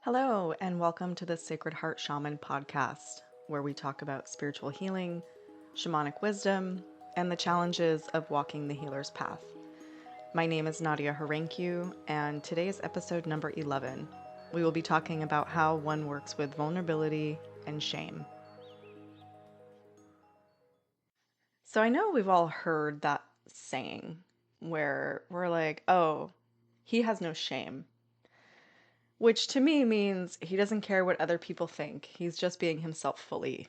Hello, and welcome to the Sacred Heart Shaman podcast, where we talk about spiritual healing, shamanic wisdom, and the challenges of walking the healer's path. My name is Nadia Harenkiu, and today is episode number 11. We will be talking about how one works with vulnerability and shame. So I know we've all heard that saying where we're like, oh, he has no shame. Which to me means he doesn't care what other people think. He's just being himself fully.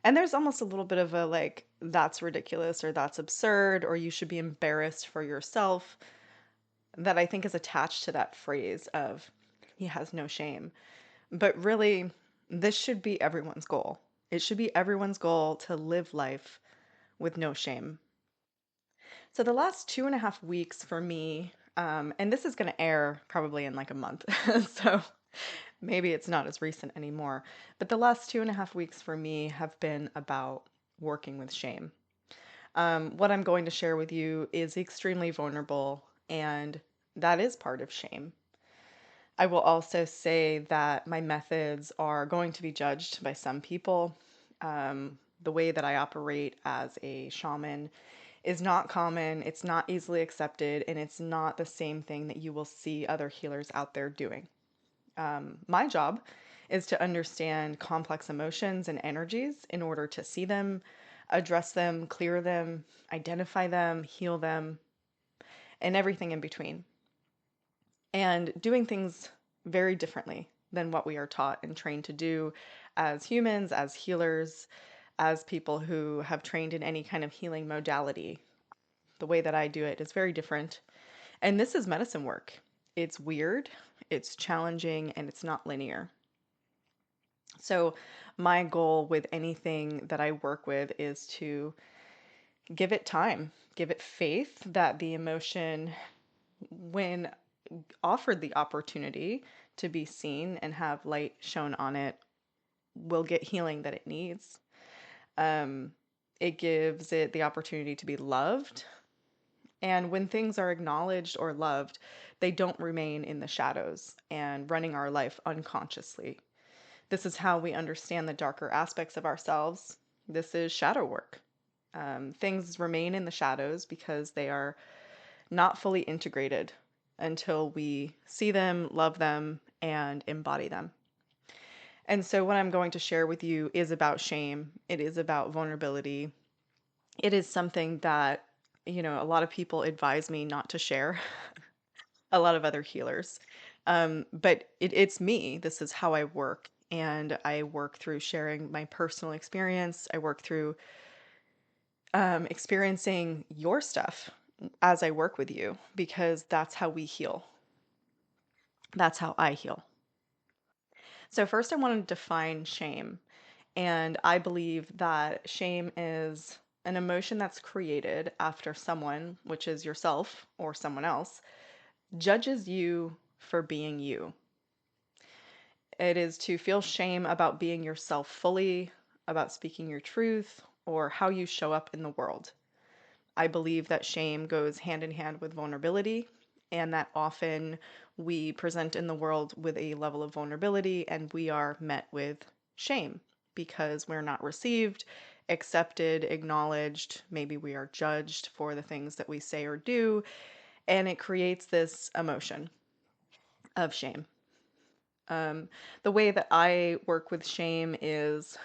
And there's almost a little bit of a like, that's ridiculous or that's absurd or you should be embarrassed for yourself that I think is attached to that phrase of he has no shame. But really, this should be everyone's goal. It should be everyone's goal to live life with no shame. So the last 2.5 weeks for me, and this is going to air probably in like a month. So maybe it's not as recent anymore. But the last 2.5 weeks for me have been about working with shame. What I'm going to share with you is extremely vulnerable, and that is part of shame. I will also say that my methods are going to be judged by some people. The way that I operate as a shaman is not common, it's not easily accepted, and it's not the same thing that you will see other healers out there doing. My job is to understand complex emotions and energies in order to see them, address them, clear them, identify them, heal them, and everything in between. And doing things very differently than what we are taught and trained to do as humans, as healers, as people who have trained in any kind of healing modality. The way that I do it is very different. And this is medicine work. It's weird, it's challenging, and it's not linear. So, my goal with anything that I work with is to give it time, give it faith that the emotion, when offered the opportunity to be seen and have light shown on it, will get healing that it needs. Um, it gives it the opportunity to be loved. And when things are acknowledged or loved, they don't remain in the shadows and running our life unconsciously. This is how we understand the darker aspects of ourselves. This is shadow work. Things remain in the shadows because they are not fully integrated until we see them, love them, and embody them. And so, what I'm going to share with you is about shame. It is about vulnerability. It is something that, a lot of people advise me not to share, a lot of other healers. But it's me. This is how I work. And I work through sharing my personal experience. I work through experiencing your stuff as I work with you because that's how we heal. That's how I heal. So, first, I want to define shame. And I believe that shame is an emotion that's created after someone, which is yourself or someone else, judges you for being you. It is to feel shame about being yourself fully, about speaking your truth, or how you show up in the world. I believe that shame goes hand in hand with vulnerability, and that often we present in the world with a level of vulnerability and we are met with shame because we're not received, accepted, acknowledged. Maybe we are judged for the things that we say or do, and it creates this emotion of shame. Um, the way that I work with shame is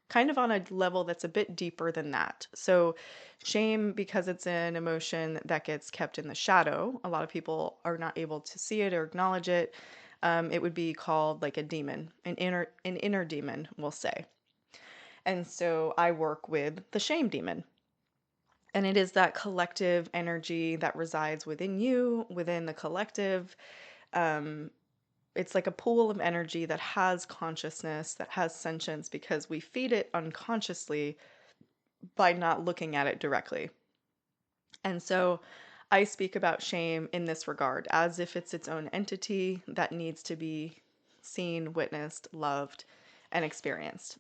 kind of on a level that's a bit deeper than that. So, shame, because it's an emotion that gets kept in the shadow, a lot of people are not able to see it or acknowledge it. It would be called like a demon, an inner demon, we'll say. And so I work with the shame demon. And it is that collective energy that resides within you, within the collective. Um, it's like a pool of energy that has consciousness, that has sentience, because we feed it unconsciously by not looking at it directly. And so I speak about shame in this regard as if it's its own entity that needs to be seen, witnessed, loved, and experienced.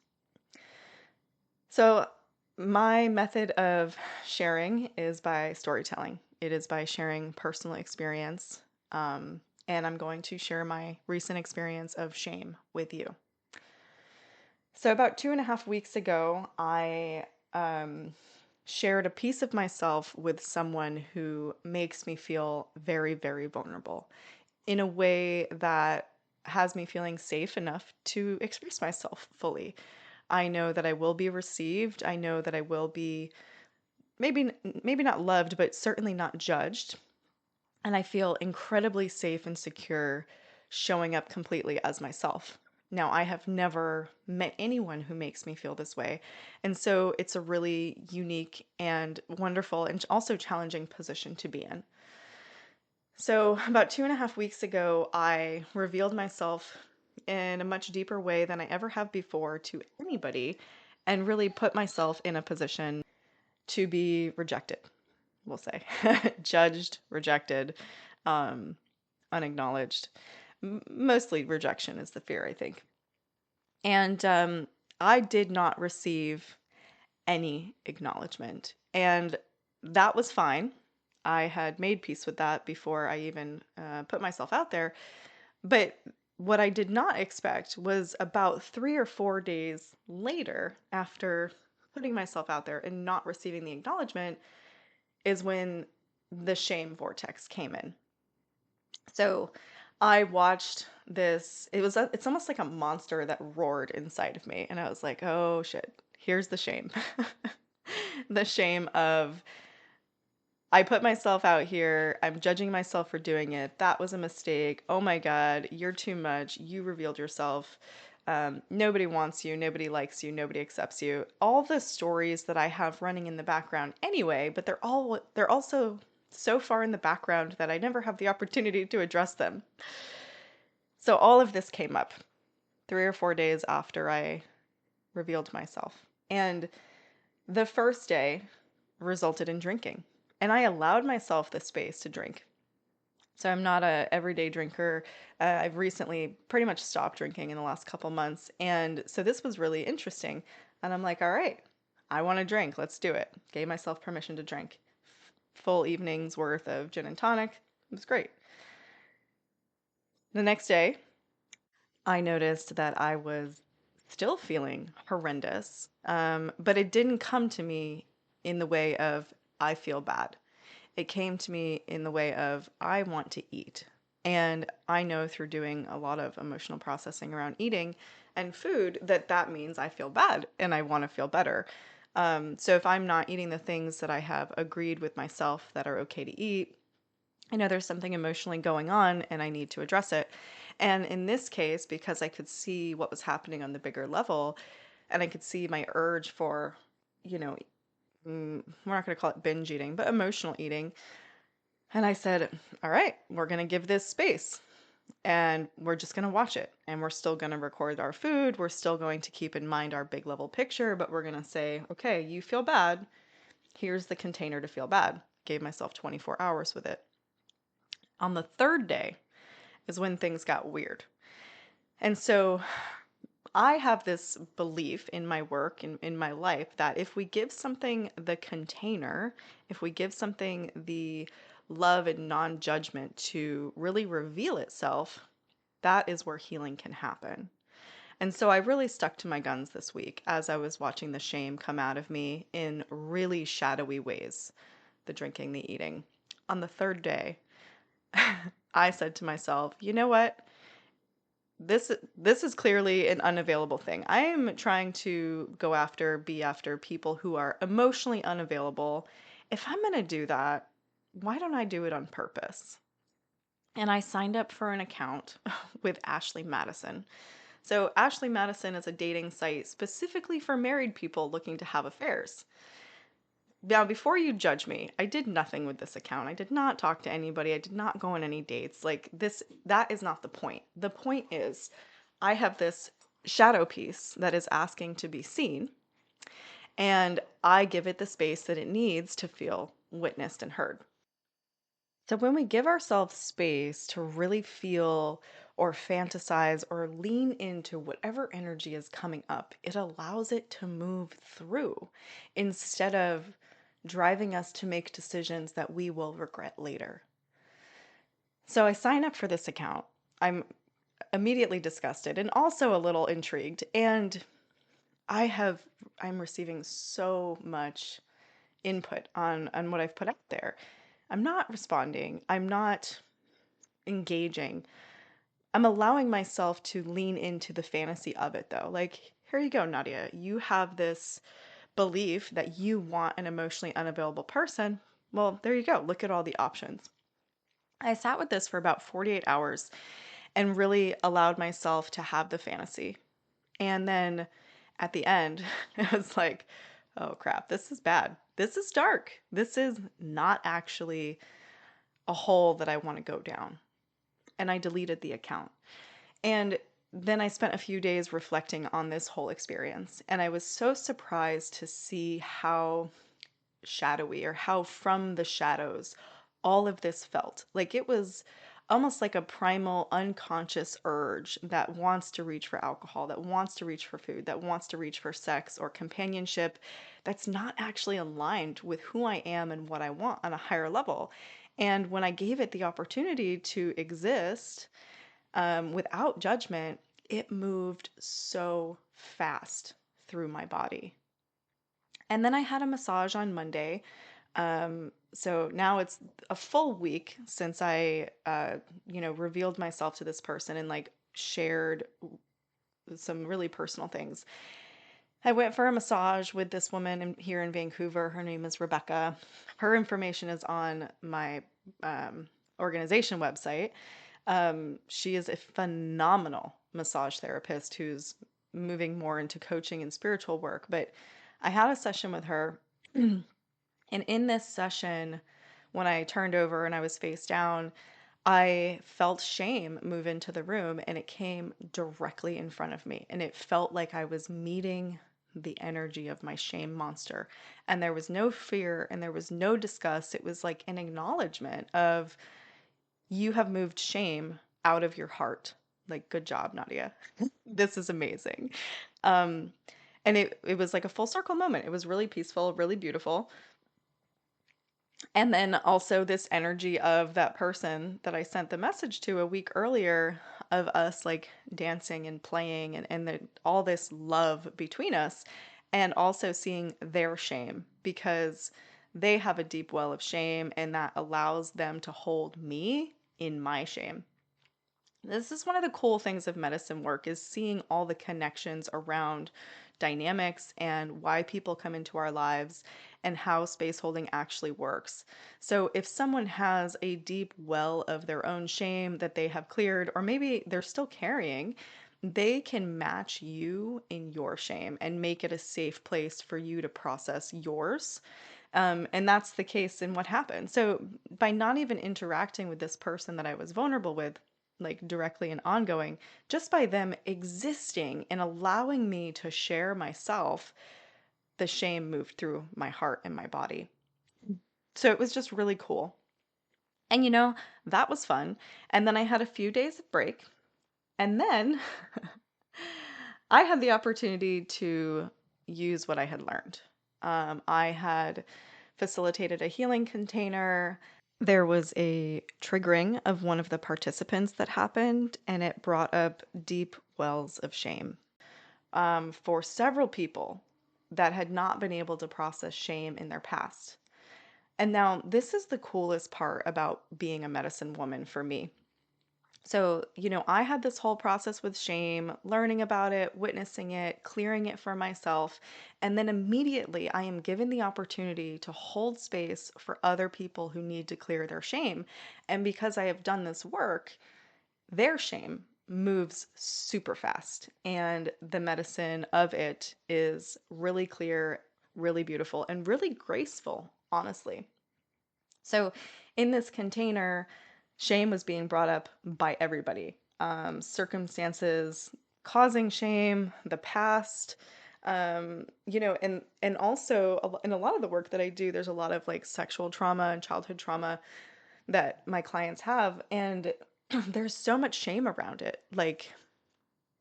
So, my method of sharing is by storytelling. It is by sharing personal experience. and I'm going to share my recent experience of shame with you. So, about 2.5 weeks ago, I shared a piece of myself with someone who makes me feel very, very vulnerable in a way that has me feeling safe enough to express myself fully. I know that I will be received. I know that I will be maybe not loved, but certainly not judged. And I feel incredibly safe and secure showing up completely as myself. Now, I have never met anyone who makes me feel this way. And so it's a really unique and wonderful and also challenging position to be in. So, about 2.5 weeks ago, I revealed myself in a much deeper way than I ever have before to anybody and really put myself in a position to be rejected, we'll say. Judged, rejected, um, unacknowledged. Mostly rejection is the fear, I think. And I did not receive any acknowledgement. And that was fine. I had made peace with that before I even put myself out there. But what I did not expect was about 3 or 4 days later, after putting myself out there and not receiving the acknowledgement, is when the shame vortex came in. So I watched this. It's almost like a monster that roared inside of me, and I was like, "Oh shit, here's the shame." The shame of I put myself out here. I'm judging myself for doing it. That was a mistake. Oh my God, you're too much. You revealed yourself. Nobody wants you. Nobody likes you. Nobody accepts you. All the stories that I have running in the background anyway, but they're also so far in the background that I never have the opportunity to address them. So all of this came up 3 or 4 days after I revealed myself. And the first day resulted in drinking. And I allowed myself the space to drink. So I'm not a everyday drinker. I've recently pretty much stopped drinking in the last couple months. And so this was really interesting. And I'm like, all right, I want to drink. Let's do it. Gave myself permission to drink. Full evening's worth of gin and tonic. It was great. The next day, I noticed that I was still feeling horrendous, but it didn't come to me in the way of I feel bad. It came to me in the way of I want to eat. And I know through doing a lot of emotional processing around eating and food that that means I feel bad and I want to feel better. So if I'm not eating the things that I have agreed with myself that are okay to eat, I know there's something emotionally going on and I need to address it. And in this case, because I could see what was happening on the bigger level and I could see my urge for, you know, we're not going to call it binge eating, but emotional eating. And I said, all right, we're going to give this space and we're just going to watch it. And we're still going to record our food. We're still going to keep in mind our big level picture, but we're going to say, okay, you feel bad. Here's the container to feel bad. Gave myself 24 hours with it. On the third day is when things got weird. And so I have this belief in my work, in my life, that if we give something the container, if we give something the love and non judgment to really reveal itself, that is where healing can happen. And so I really stuck to my guns this week as I was watching the shame come out of me in really shadowy ways, the drinking, the eating. On the third day, I said to myself, you know what? This is clearly an unavailable thing. I am trying to be after people who are emotionally unavailable. If I'm going to do that, why don't I do it on purpose? And I signed up for an account with Ashley Madison. So, Ashley Madison is a dating site specifically for married people looking to have affairs. Now, before you judge me, I did nothing with this account. I did not talk to anybody. I did not go on any dates. Like this, that is not the point. The point is, I have this shadow piece that is asking to be seen, and I give it the space that it needs to feel witnessed and heard. So when we give ourselves space to really feel or fantasize or lean into whatever energy is coming up, it allows it to move through instead of driving us to make decisions that we will regret later. So I sign up for this account. I'm immediately disgusted and also a little intrigued. And I have I'm receiving so much input on what I've put out there. I'm not responding. I'm not engaging. I'm allowing myself to lean into the fantasy of it though. Like, here you go, Nadia. You have this belief that you want an emotionally unavailable person. Well, there you go. Look at all the options. I sat with this for about 48 hours and really allowed myself to have the fantasy. And then at the end, it was like, oh crap, this is bad. This is dark. This is not actually a hole that I want to go down. And I deleted the account. And then I spent a few days reflecting on this whole experience. And I was so surprised to see how shadowy or how from the shadows all of this felt. Like it was almost like a primal unconscious urge that wants to reach for alcohol, that wants to reach for food, that wants to reach for sex or companionship that's not actually aligned with who I am and what I want on a higher level. And when I gave it the opportunity to exist without judgment, it moved so fast through my body. And then I had a massage on Monday. So now it's a full week since I revealed myself to this person and like shared some really personal things. I went for a massage with this woman here in Vancouver. Her name is Rebecca. Her information is on my organization website. She is a phenomenal massage therapist who's moving more into coaching and spiritual work. But I had a session with her. And in this session, when I turned over and I was face down, I felt shame move into the room and it came directly in front of me. And it felt like I was meeting the energy of my shame monster. And there was no fear and there was no disgust. It was like an acknowledgement of you have moved shame out of your heart. Like, good job, Nadia. This is amazing. Um, and it was like a full circle moment. It was really peaceful, really beautiful. And then also this energy of that person that I sent the message to a week earlier of us like dancing and playing and all this love between us, and also seeing their shame because they have a deep well of shame and that allows them to hold me in my shame. This is one of the cool things of medicine work is seeing all the connections around dynamics and why people come into our lives and how space holding actually works. So if someone has a deep well of their own shame that they have cleared or maybe they're still carrying, they can match you in your shame and make it a safe place for you to process yours. And that's the case in what happened. So by not even interacting with this person that I was vulnerable with, like directly and ongoing, just by them existing and allowing me to share myself, the shame moved through my heart and my body. So it was just really cool. And that was fun. And then I had a few days of break. And then I had the opportunity to use what I had learned. I had facilitated a healing container. There was a triggering of one of the participants that happened, and it brought up deep wells of shame for several people that had not been able to process shame in their past. And now, this is the coolest part about being a medicine woman for me. So, I had this whole process with shame, learning about it, witnessing it, clearing it for myself. And then immediately I am given the opportunity to hold space for other people who need to clear their shame. And because I have done this work, their shame moves super fast. And the medicine of it is really clear, really beautiful, and really graceful, honestly. So in this container, shame was being brought up by everybody. Circumstances causing shame, the past, and also in a lot of the work that I do, there's a lot of like sexual trauma and childhood trauma that my clients have, and there's so much shame around it. Like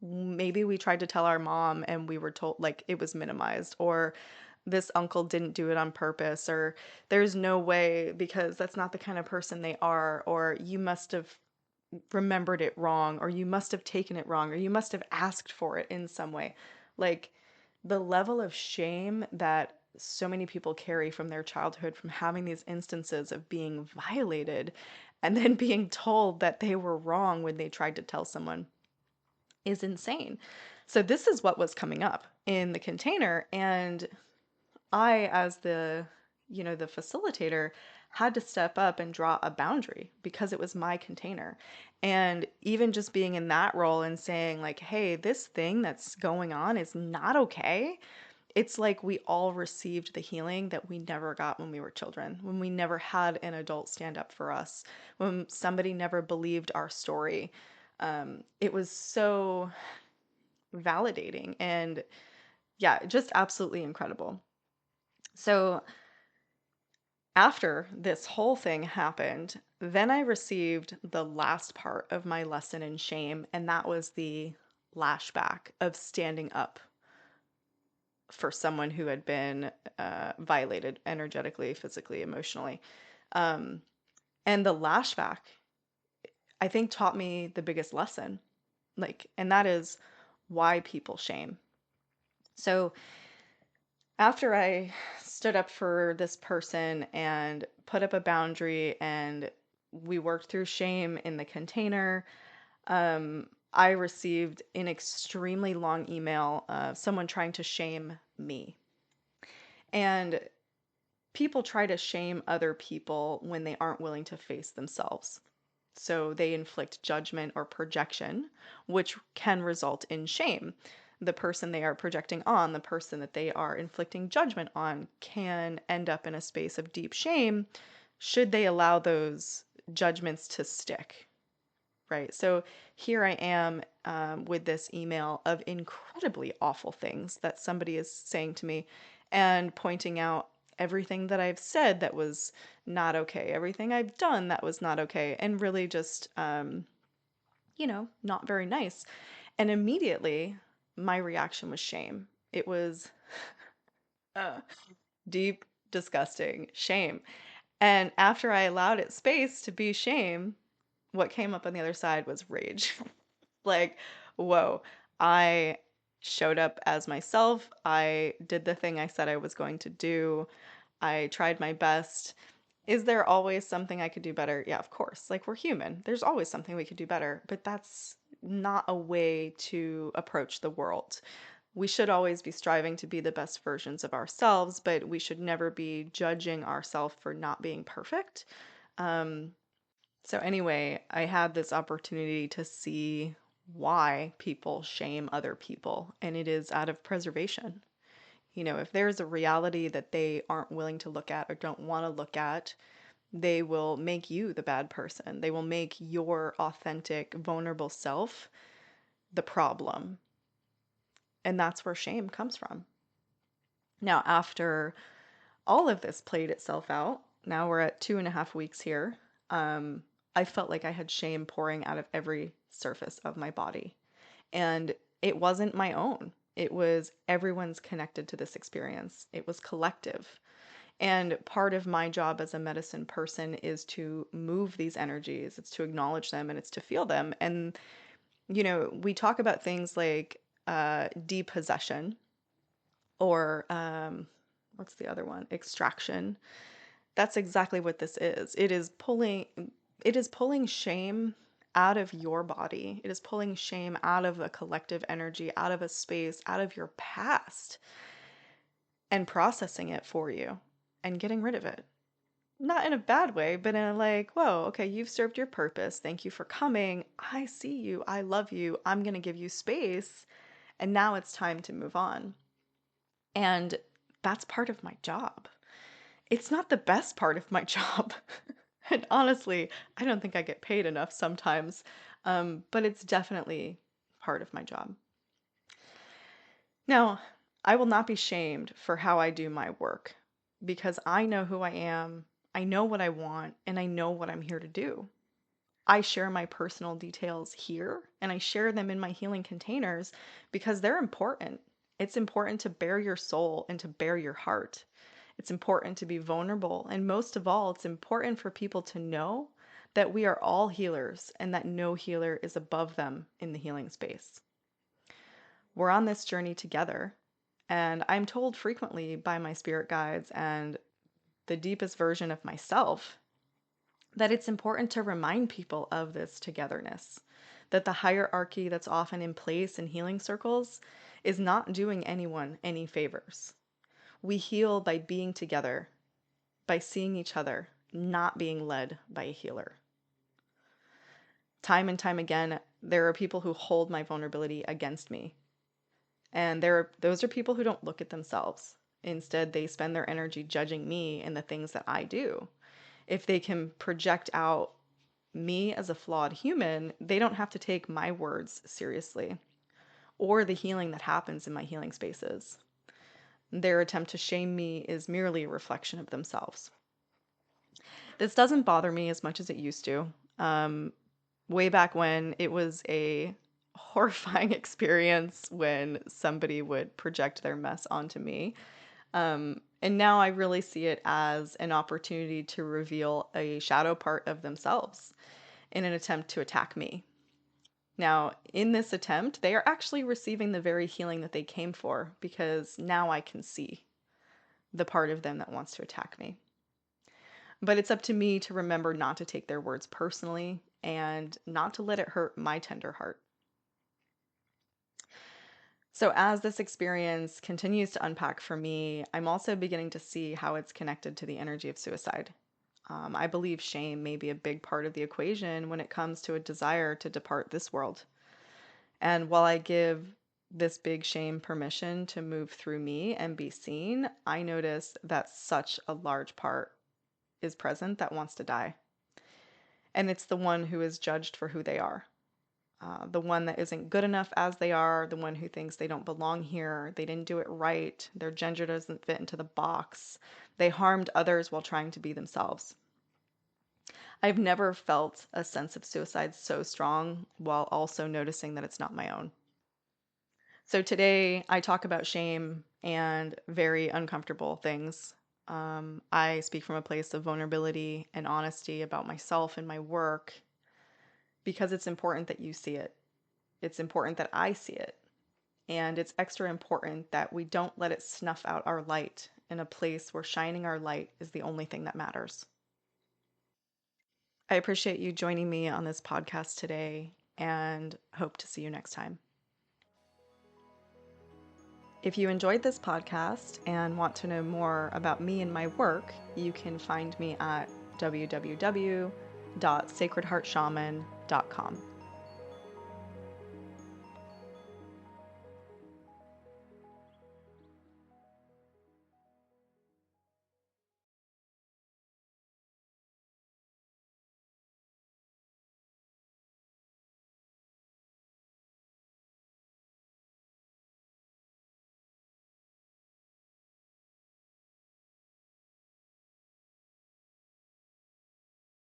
maybe we tried to tell our mom and we were told like it was minimized, or this uncle didn't do it on purpose, or there's no way because that's not the kind of person they are, or you must have remembered it wrong, or you must have taken it wrong, or you must have asked for it in some way. Like the level of shame that so many people carry from their childhood from having these instances of being violated and then being told that they were wrong when they tried to tell someone is insane. So this is what was coming up in the container, and I, as the facilitator, had to step up and draw a boundary because it was my container. And even just being in that role and saying, like, hey, this thing that's going on is not okay. It's like we all received the healing that we never got when we were children, when we never had an adult stand up for us, when somebody never believed our story. It was so validating and, yeah, just absolutely incredible. So, after this whole thing happened, then I received the last part of my lesson in shame, and that was the lashback of standing up for someone who had been violated energetically, physically, emotionally. Um, and the lashback, I think, taught me the biggest lesson, like, and that is why people shame. So, after I stood up for this person and put up a boundary and we worked through shame in the container, I received an extremely long email of someone trying to shame me. And people try to shame other people when they aren't willing to face themselves. So they inflict judgment or projection, which can result in shame. The person they are projecting on, the person that they are inflicting judgment on, can end up in a space of deep shame should they allow those judgments to stick. Right. So here I am with this email of incredibly awful things that somebody is saying to me and pointing out everything that I've said that was not okay, everything I've done that was not okay, and really just, not very nice. And immediately my reaction was shame. It was uh, deep, disgusting shame. And after I allowed it space to be shame, what came up on the other side was rage. Like, whoa, I showed up as myself. I did the thing I said I was going to do. I tried my best. Is there always something I could do better? Yeah, of course. Like, we're human. There's always something we could do better, but that's not a way to approach the world. We should always be striving to be the best versions of ourselves, but we should never be judging ourselves for not being perfect. Um, so anyway, I had this opportunity to see why people shame other people, and it is out of preservation. If there's a reality that they aren't willing to look at or don't want to look at, they will make you the bad person. They will make your authentic, vulnerable self the problem. And that's where shame comes from. Now, after all of this played itself out, now we're at 2.5 weeks here. Um, I felt like I had shame pouring out of every surface of my body. And it wasn't my own. It was everyone's connected to this experience. It was collective. And part of my job as a medicine person is to move these energies, it's to acknowledge them and it's to feel them. And, we talk about things like depossession or what's the other one? Extraction. That's exactly what this is. It is pulling shame out of your body. It is pulling shame out of a collective energy, out of a space, out of your past, and processing it for you and getting rid of it. Not in a bad way, but in a like, whoa, okay, you've served your purpose. Thank you for coming. I see you. I love you. I'm going to give you space. And now it's time to move on. And that's part of my job. It's not the best part of my job. And honestly, I don't think I get paid enough sometimes. But it's definitely part of my job. Now, I will not be shamed for how I do my work because I know who I am, I know what I want, and I know what I'm here to do. I share my personal details here and I share them in my healing containers because they're important. It's important to bare your soul and to bare your heart. It's important to be vulnerable. And most of all, it's important for people to know that we are all healers and that no healer is above them in the healing space. We're on this journey together. And I'm told frequently by my spirit guides and the deepest version of myself that it's important to remind people of this togetherness, that the hierarchy that's often in place in healing circles is not doing anyone any favors. We heal by being together, by seeing each other, not being led by a healer. Time and time again, there are people who hold my vulnerability against me. And those are people who don't look at themselves. Instead, they spend their energy judging me and the things that I do. If they can project out me as a flawed human, they don't have to take my words seriously or the healing that happens in my healing spaces. Their attempt to shame me is merely a reflection of themselves. This doesn't bother me as much as it used to. Way back when, it was a horrifying experience when somebody would project their mess onto me. And now I really see it as an opportunity to reveal a shadow part of themselves in an attempt to attack me. Now, in this attempt, they are actually receiving the very healing that they came for because now I can see the part of them that wants to attack me. But it's up to me to remember not to take their words personally and not to let it hurt my tender heart. So, as this experience continues to unpack for me, I'm also beginning to see how it's connected to the energy of suicide. I believe shame may be a big part of the equation when it comes to a desire to depart this world. And while I give this big shame permission to move through me and be seen, I notice that such a large part is present that wants to die. And it's the one who is judged for who they are. The one that isn't good enough as they are, the one who thinks they don't belong here, they didn't do it right, their gender doesn't fit into the box, they harmed others while trying to be themselves. I've never felt a sense of suicide so strong while also noticing that it's not my own. So today I talk about shame and very uncomfortable things. I speak from a place of vulnerability and honesty about myself and my work because it's important that you see it. It's important that I see it. And it's extra important that we don't let it snuff out our light in a place where shining our light is the only thing that matters. I appreciate you joining me on this podcast today and hope to see you next time. If you enjoyed this podcast and want to know more about me and my work, you can find me at www.sacredheartshaman.com.